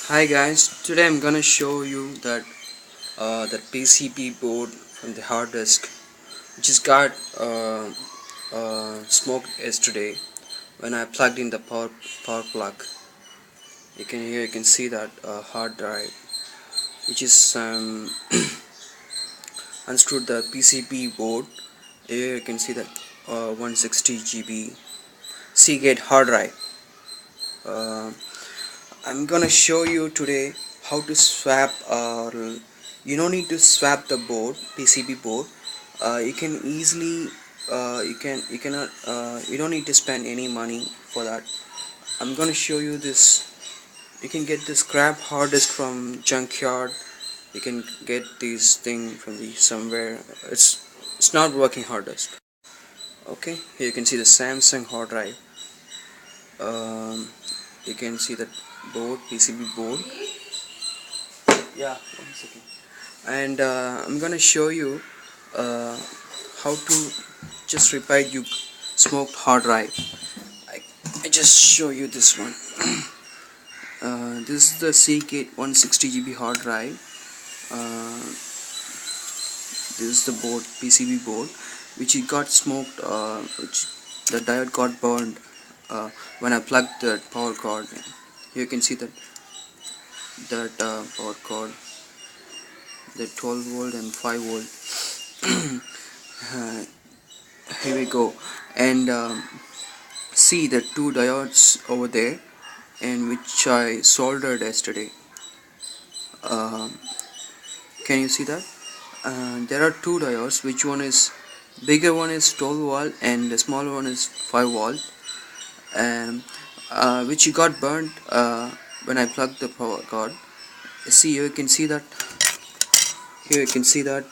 Hi guys, today I'm gonna show you that PCB board from the hard disk which has got smoked yesterday when I plugged in the power plug. You can see that hard drive which is unscrewed the PCB board. Here you can see that 160 GB Seagate hard drive. Uh, I'm gonna show you today how to swap you don't need to swap the board PCB board. You can easily you cannot you don't need to spend any money for that. I'm gonna show you this. You can get this scrap hard disk from junkyard. You can get this thing from the somewhere. It's not working hard disk. Okay, here you can see the Samsung hard drive. um, you can see the board PCB board. Yeah, 1 second. And I'm gonna show you uh, how to just repair you smoked hard drive. I, I just show you this one. This is the Seagate 160 GB hard drive. uh, this is the board PCB board which it got smoked, which the diode got burned when I plugged the power cord in. You can see that power cord, the 12 volt and 5 volt. uh, Here we go. And see the two diodes over there, and which I soldered yesterday. um, can you see that there are two diodes, which one is bigger, one is 12 volt and the smaller one is 5 volt, um, which got burnt when I plugged the power cord. See, you can see that here you can see that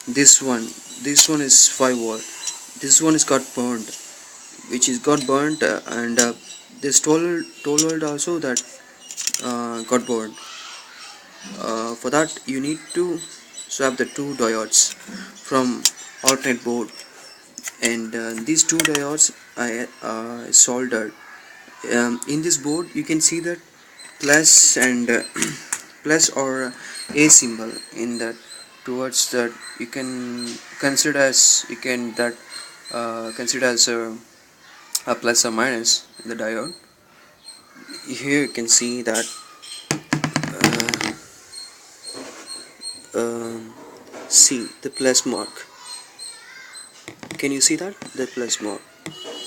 this one is 5 volt, this one is got burned, which is got burnt, and this 12 volt also that got burned. For that you need to swap the two diodes from alternate board, and these two diodes I soldered. In this board you can see that plus and plus or a symbol in that, towards that you can consider as you can that consider as a plus or minus in the diode. Here you can see that uh, um, see the plus mark. Can you see that the plus mark?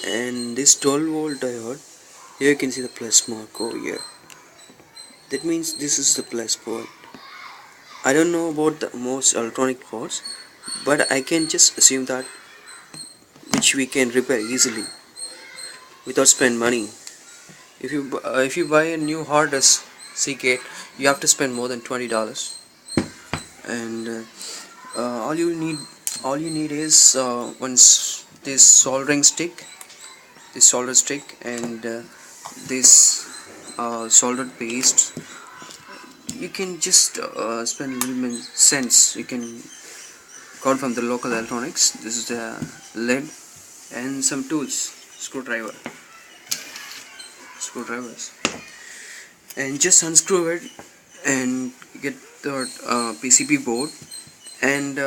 And this 12 volt diode, here you can see the plus mark over here. That means this is the plus port. I don't know about the most electronic parts, but I can just assume that which we can repair easily without spend money. If you buy a new hard disk Seagate, you have to spend more than $20. And all you need is this solder stick, and this soldered paste. You can just spend a little bit cents. You can got from the local electronics. This is the lead and some tools, screwdrivers, and just unscrew it and get the PCB board. And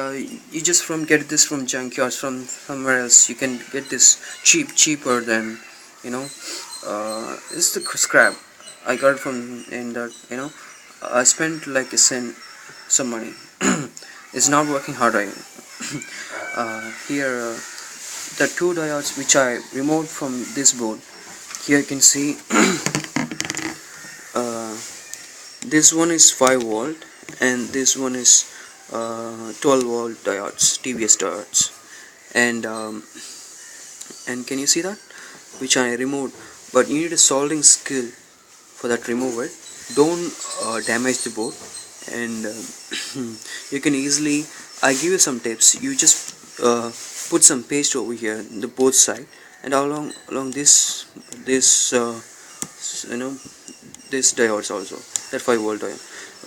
you just get this from junkyards, from somewhere else. You can get this cheaper than, it's the scrap. I got it from in that, I spent like a cent some money. It's not working hard right. Here the two diodes which I removed from this board. Here you can see uh, this one is 5 volt and this one is 12 volt diodes, TVS diodes. And can you see that, which I removed? But you need a soldering skill for that removal. Don't damage the board. And you can easily, I give you some tips. You just put some paste over here the both side, and along this you know this diodes also, that 5 volt diode,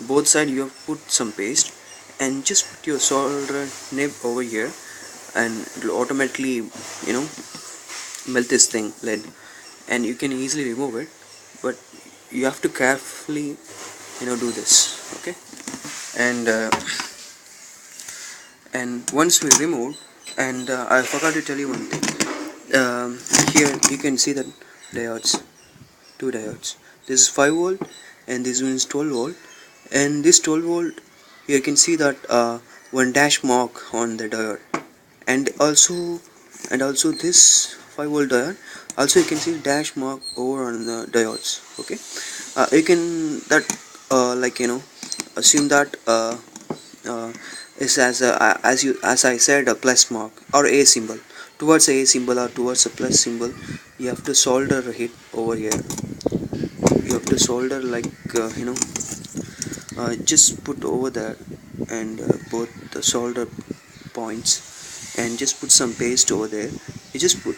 both side you have put some paste, and just put your solder nib over here, and it will automatically melt this thing lead, and you can easily remove it. But you have to carefully do this, okay. And once we remove, and I forgot to tell you one thing. Here you can see that diodes, two diodes. This is 5 volt and this one is 12 volt, and this 12 volt, here you can see that one dash mark on the diode, and also this 5 volt diode, also you can see dash mark over on the diodes, okay. You can that assume that uh, is as I said, a plus mark or a symbol. Towards a symbol or towards a plus symbol, you have to solder it over here. You have to solder like just put over there, and both the solder points, and just put some paste over there. You just put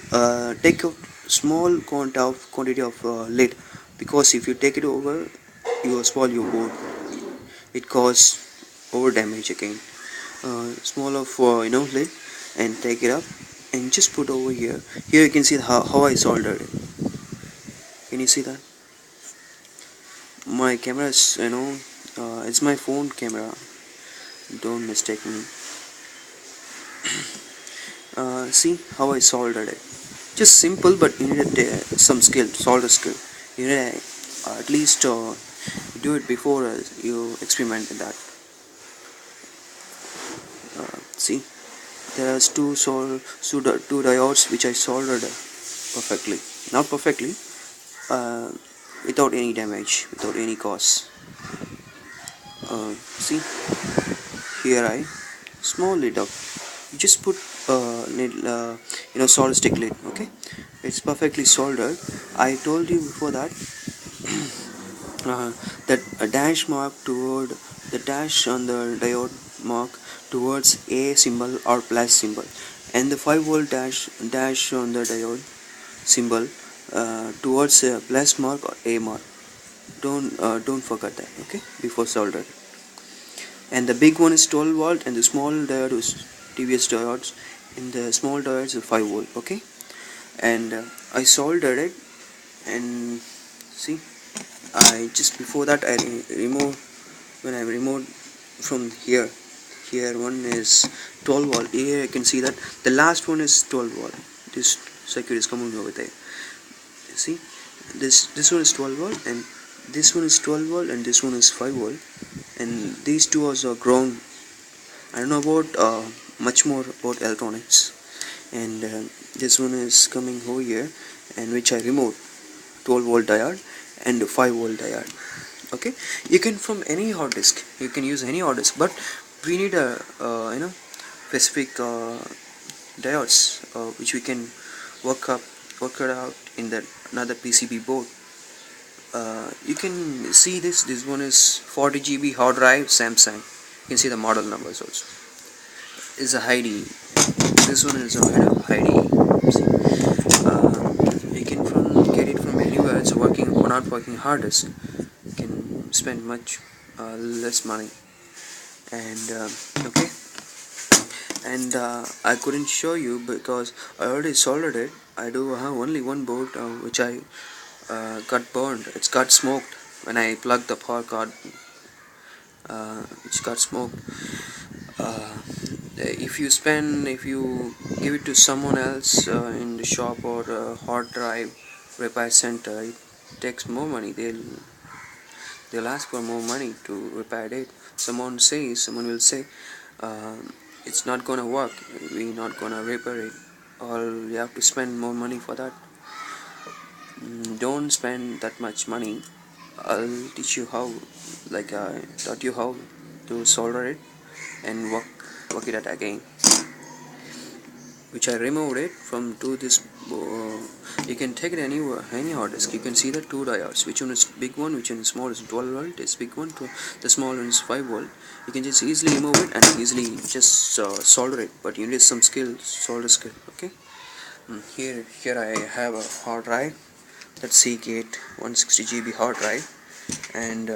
take a small quantity of lead, because if you take it over, you will spoil your board. It cause over damage again. Small of lead, and take it up and just put over here. Here you can see how I soldered it. Can you see that? My camera is it's my phone camera, don't mistake me. See how I soldered it. Just simple, but you need some skill, solder skill. You need at least do it before you experiment with that. See, there's two diodes which I soldered perfectly. Not perfectly, uh, without any damage, without any cause. See, here I small lid up. You just put solder stick lid, okay. It's perfectly soldered. I told you before that that a dash mark toward the dash on the diode mark towards a symbol or plus symbol, and the 5 volt dash on the diode symbol towards a plus mark or a mark. Don't forget that, okay, before solder. And the big one is 12 volt, and the small diode is TVS diodes, and the small diodes is 5 volt, okay. And I soldered it, and see, I just before that I remove when I removed from here. Here one is 12 volt. Here you can see that the last one is 12 volt. This circuit is coming over there. See, this one is 12 volt, and this one is 12 volt, and this one is 5 volt, and these two are ground. I don't know about much more about electronics, and this one is coming over here, and which I removed 12 volt diode and 5 volt diode, okay. You can from any hard disk, you can use any hard disk, but we need a specific diodes which we can work it out in the another PCB board. You can see this one is 40 GB hard drive, Samsung. You can see the model numbers also. Is a HDD. This one is a HDD. See, you can get it from anywhere. It's working or not working hard disk. You can spend much less money. And okay. And I couldn't show you because I already soldered it. I do have only one board which I got burned. It's got smoked when I plugged the power cord. It's got smoked. If you give it to someone else in the shop or hard drive repair center, it takes more money. They'll ask for more money to repair it. Someone will say uh, it's not gonna work, we're not gonna repair it, or you have to spend more money for that. Don't spend that much money. I'll teach you how, like I taught you how to solder it and work it out again, which I removed it from to this. You can take it anywhere, any hard disk. You can see the two diodes, which one is big one, which one is small. Is 12 volt is big one, to the small one is 5 volt. You can just easily remove it and easily just solder it, but you need some skill, solder skill, okay. Here I have a hard drive, that's Seagate 160 GB hard drive, and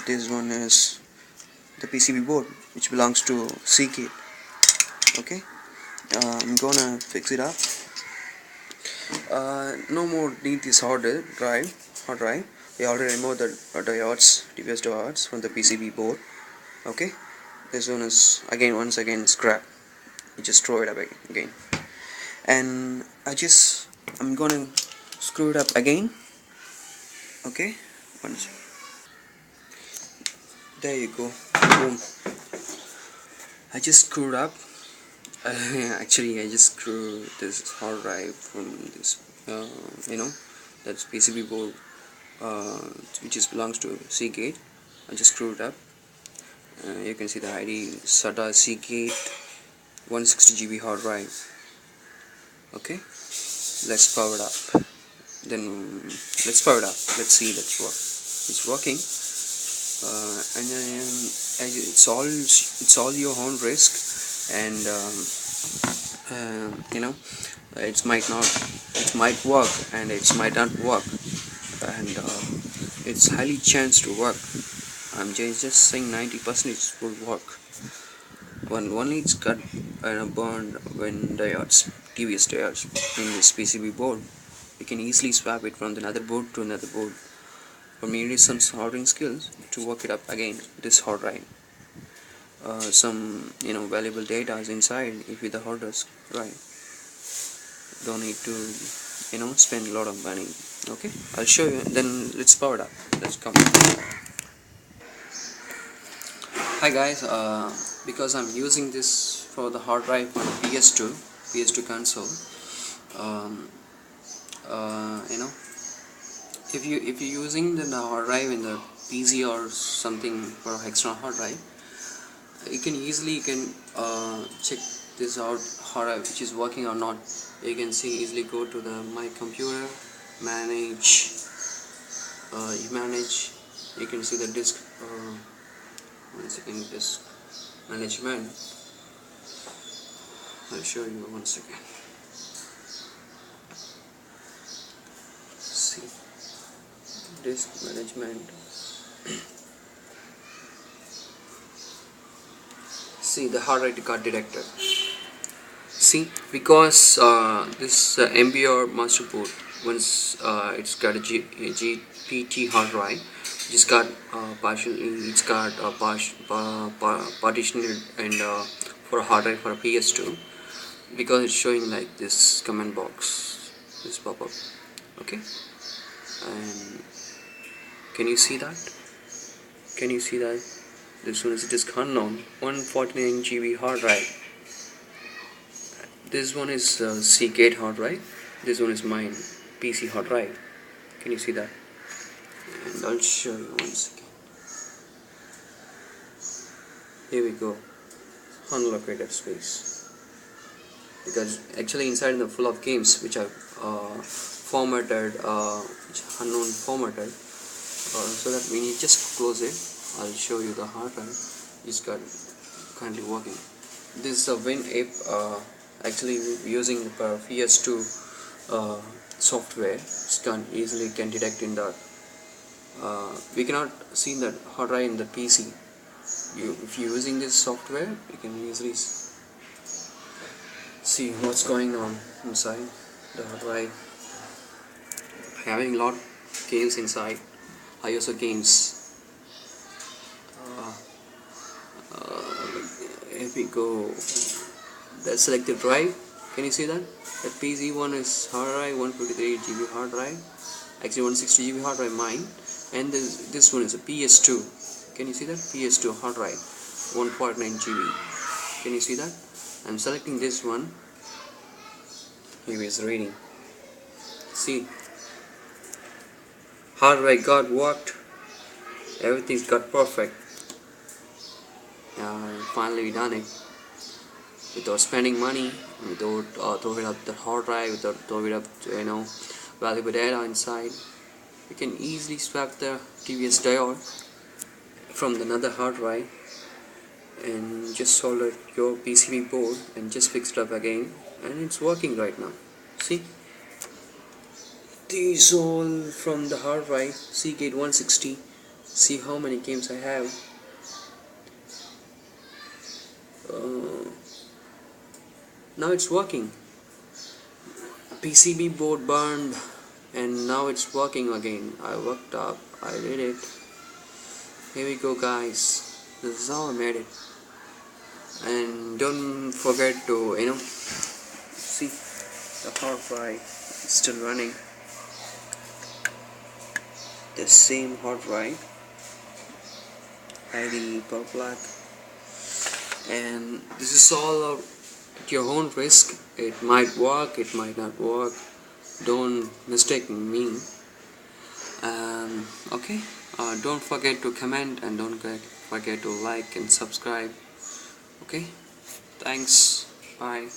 this one is the PCB board which belongs to Seagate, okay. I'm gonna fix it up. No more need this hard drive. We already removed the diodes, TPS diodes from the PCB board. Okay, this one is again once again scrap. You just throw it away again, and I'm gonna screw it up again. Okay, once there you go, boom. I just screwed up. Actually, I just screwed this hard drive from this, that's PCB board, which belongs to Seagate. I just screwed it up. You can see the ID SATA Seagate 160 GB hard drive. Okay, let's power it up. Then let's power it up. Let's see that's work. It's working, and then it's all your own risk, and it might work and it might not work, and it's highly chance to work. I'm just saying 90% it will work. When only it's got burned when TVS diodes in this PCB board, you can easily swap it from another board to another board. For me, it is some soldering skills to work it up again. This hard drive, some valuable data is inside. If with the hard disk, right? Don't need to spend a lot of money. Okay, I'll show you. Then let's power it up. Let's come. Hi guys, because I'm using this for the hard drive for the PS2 console. Um, if you're using the hard drive in the PC or something for external hard drive, you can check this out hard drive which is working or not. You can easily go to the my computer, manage. You can see the disk. One second, disk management. I'll show you one second. See, disk management. See, the hard drive got detected. See, because this MBR master board, once it's got a GPT hard drive, it's got partitioned and for a hard drive for a PS2, because it's showing like this command box, this pop-up. Okay, and can you see that? This one is disk unknown, 149 GB hard drive. This one is Seagate hard drive. This one is mine, PC hard drive. Can you see that? And I'll show you one second. Here we go, unallocated space. Because actually inside the full of games which are formatted, which are unknown formatted. So that when you just close it, I'll show you the hard drive. It's currently working. This is a WinApe. Actually using the PS2 software, it can detect in that. We cannot see that hard drive in the PC. If you're using this software, you can easily see what's going on inside the hard drive. Having a lot of games inside, ISO games. If we go that selected drive, can you see that? The PC one is hard drive, 153 GB hard drive, actually 160 GB hard drive mine, and this one is a PS2. Can you see that? PS2 hard drive, 149 GB. Can you see that? I'm selecting this one. Here is reading. See, hard drive got worked. Everything's got perfect. Finally we done it. Without spending money, without throwing up the hard drive, without throwing up valuable data inside, you can easily swap the TVS diode from another hard drive and just solder your PCB board and just fix it up again, and it's working right now. See, these all from the hard drive Seagate 160. See how many games I have. Now it's working. PCB board burned and now it's working again. I worked up I did it. Here we go, guys. This is how I made it. And don't forget to see the hot drive is still running. The same hot drive, HDD power plug, and this is all at your own risk. It might work, it might not work. Don't mistake me. Okay. Don't forget to comment and don't forget to like and subscribe. Okay. Thanks. Bye.